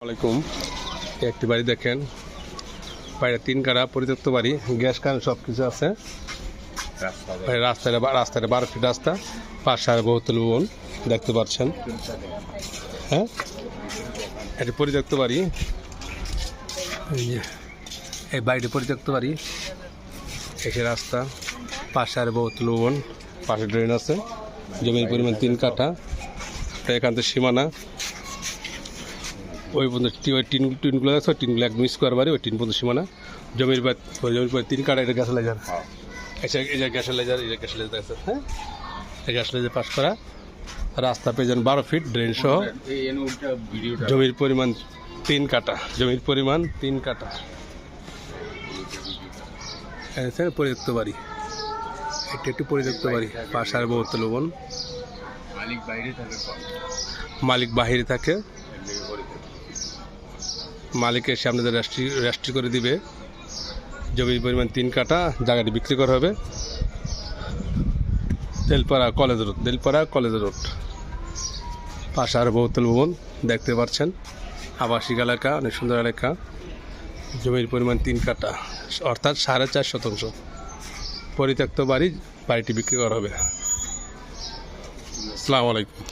আলাইকুম। একটি বাড়ি দেখেন, বাড়িটা 3 কাঠা পরিত্যক্ত বাড়ি, গ্যাস কারেন্ট সব কিছু আছে। রাস্তাটা 12 ফিট রাস্তা, পাশে বহুতল ভবন দেখতে পাচ্ছেন। হ্যাঁ, এটি পরিত্যক্ত বাড়ি। এই বাড়িটি পরিত্যক্ত বাড়ি, এসে রাস্তা, পাশে বহুতল ভবন, পাশে ড্রেন আছে। জমির পরিমাণ 3 কাঠা। এখান থেকে সীমানা ওই পর্যন্ত টিনগুলো আছে, টিনগুলো একদম স্কোয়ার বাড়ি, ওই টিন পর্যন্ত সীমানা। জমির পর 3 কাঠা, এটা গ্যাস লেজার। এই যে গ্যাসের লেজার, এই যে গ্যাসের লেজার আছে। হ্যাঁ, এই গ্যাস লেজার পাস করা। রাস্তা পেয়েছেন 12 ফিট, ড্রেন সহ। জমির পরিমাণ 3 কাঠা, জমির পরিমাণ 3 কাঠা। পরিত্যক্ত বাড়ি, এটি একটি পরিত্যক্ত বাড়ি, পাশে বহুতল ভবন। মালিক বাহিরে থাকে, মালিকের সামনে রেজিস্ট্রি করে দিবে। জমির পরিমাণ 3 কাঠা, জায়গাটি বিক্রি করা হবে। দেলপাড়া কলেজ রোড, পাশে বহুতল ভবন দেখতে পাচ্ছেন। আবাসিক এলাকা, অনেক সুন্দর এলাকা। জমির পরিমাণ 3 কাঠা, অর্থাৎ 4.5 শতাংশ। পরিত্যক্ত বাড়ি, বাড়িটি বিক্রি করা হবে। আসসালামু আলাইকুম।